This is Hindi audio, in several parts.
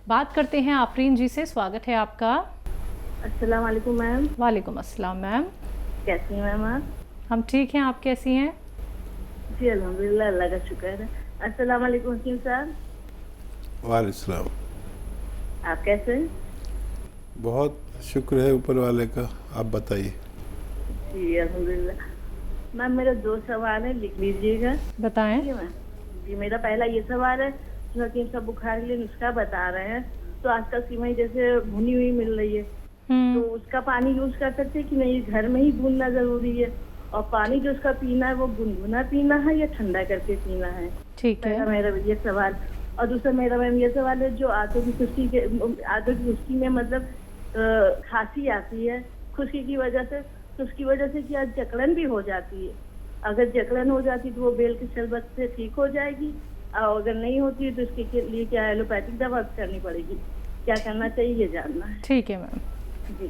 बात करते हैं आफरीन जी से। स्वागत है आपका। अस्सलाम वालेकुम मैम। वालेकुम अस्सलाम मैम। कैसी हैं मैम आप? हम ठीक हैं, आप कैसी हैं? जी अल्हम्दुलिल्लाह, अल्लाह का शुक्र है। अस्सलाम वालेकुम हकीम साहब, वालेकुम। आप कैसे हैं? बहुत शुक्र है ऊपर वाले का, आप बताइए। जी अल्हम्दुलिल्लाह। मैम मेरा 2 सवाल है, लिख लीजिएगा। बताएं। ठीक है मैम। जी मेरा पहला ये सवाल है कि हकीम साहब बुखार के लिए नुस्खा बता रहे हैं, तो आजकल सिवई जैसे भुनी हुई मिल रही है, तो उसका पानी यूज कर सकते हैं कि नहीं? घर में ही भूनना जरूरी है? और पानी जो उसका पीना है वो गुनगुना पीना है या ठंडा करके पीना है? ठीक है। पहला मेरा ये सवाल। और दूसरा मेरा मैम ये सवाल है, जो आंतों की खुश्की में मतलब खांसी आती है खुश्की की वजह से, तो उसकी वजह से क्या जकड़न भी हो जाती है? अगर जकड़न हो जाती तो वो बेल के शरबत से ठीक हो जाएगी, और अगर नहीं होती है तो इसके लिए क्या एलोपैथिक दवा करनी पड़ेगी? क्या करना चाहिए ये जानना है। ठीक है मैम। जी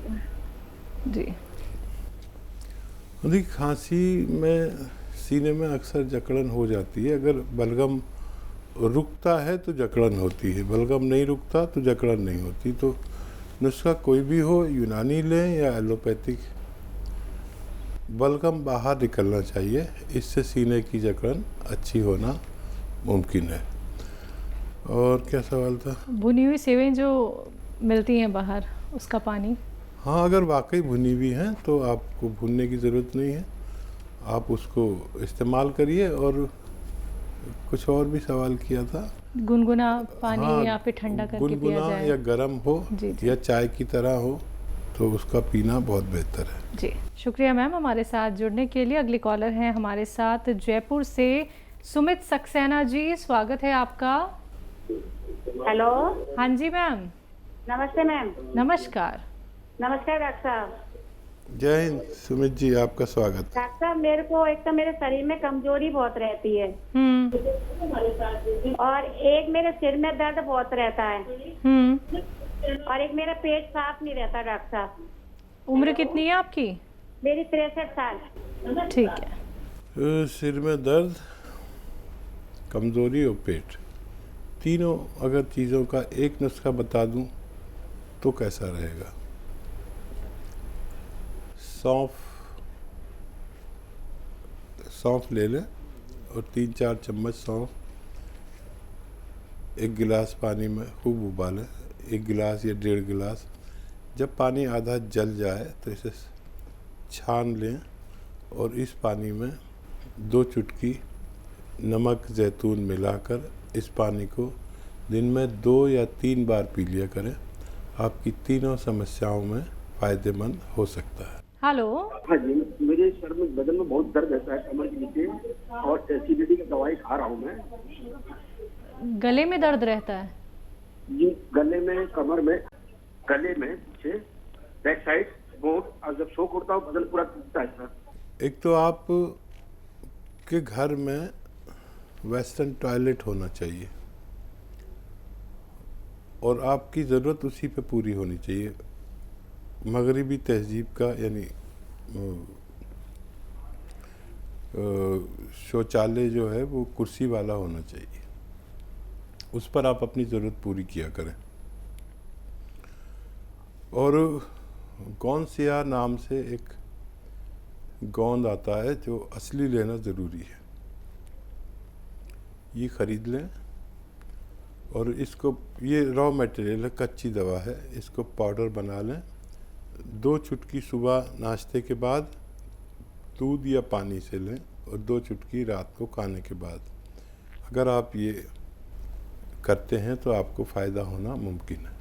जी। देखिए, खांसी में सीने में अक्सर जकड़न हो जाती है। अगर बलगम रुकता है तो जकड़न होती है, बलगम नहीं रुकता तो जकड़न नहीं होती। तो नुस्खा कोई भी हो, यूनानी लें या एलोपैथिक, बलगम बाहर निकलना चाहिए, इससे सीने की जकड़न अच्छी होना मुमकिन है। और क्या सवाल था? भुनी हुई सेवें जो मिलती हैं बाहर, उसका पानी। हाँ, अगर वाकई भुनी हुई हैं तो आपको भूनने की ज़रूरत नहीं है, आप उसको इस्तेमाल करिए। और कुछ और भी सवाल किया था। गुनगुना पानी हाँ, या फिर ठंडा करके पिया गुनगुना जाए। या गर्म हो जी, जी। या चाय की तरह हो तो उसका पीना बहुत बेहतर है। जी, शुक्रिया मैम हमारे साथ जुड़ने के लिए। अगले कॉलर हैं हमारे साथ जयपुर से सुमित सक्सेना जी, स्वागत है आपका। हेलो। हाँ जी मैम। नमस्ते मैम। नमस्कार। नमस्कार डॉक्टर साहब। जय हिंद सुमित जी, आपका स्वागत। डॉक्टर साहब, मेरे को एक तो मेरे शरीर में कमजोरी बहुत रहती है, और एक मेरे सिर में दर्द बहुत रहता है, और एक मेरा पेट साफ नहीं रहता डॉक्टर साहब। उम्र कितनी है आपकी? मेरी 63 साल। ठीक है। सिर में दर्द, कमज़ोरी और पेट, तीनों अगर चीज़ों का एक नुस्खा बता दूं तो कैसा रहेगा? सौंफ ले लें और 3-4 चम्मच सौंफ एक गिलास पानी में खूब उबालें, 1 गिलास या 1.5 गिलास। जब पानी आधा जल जाए तो इसे छान लें और इस पानी में 2 चुटकी नमक जैतून मिलाकर इस पानी को दिन में 2 या 3 बार पी लिया करें। आपकी तीनों समस्याओं में फ़ायदेमंद हो सकता है। हेलो। हाँ जी, मेरे सर में बदन में बहुत दर्द रहता है, कमर के नीचे, और एसिडिटी की दवाई खा रहा हूँ मैं। गले में दर्द रहता है? जी, गले में, कमर में, गले में पीछे बैक साइड बहुत, और जब सो करता हूँ बदन पूरा टूटता है सर। एक तो आप के घर में वेस्टर्न टॉयलेट होना चाहिए और आपकी ज़रूरत उसी पे पूरी होनी चाहिए। मगरिबी तहजीब का यानी शौचालय जो है वो कुर्सी वाला होना चाहिए, उस पर आप अपनी ज़रूरत पूरी किया करें। और गौनसिया नाम से एक गोंद आता है जो असली लेना ज़रूरी है, ये ख़रीद लें। और इसको, ये रॉ मटेरियल है, कच्ची दवा है, इसको पाउडर बना लें। 2 चुटकी सुबह नाश्ते के बाद दूध या पानी से लें और 2 चुटकी रात को खाने के बाद। अगर आप ये करते हैं तो आपको फ़ायदा होना मुमकिन है।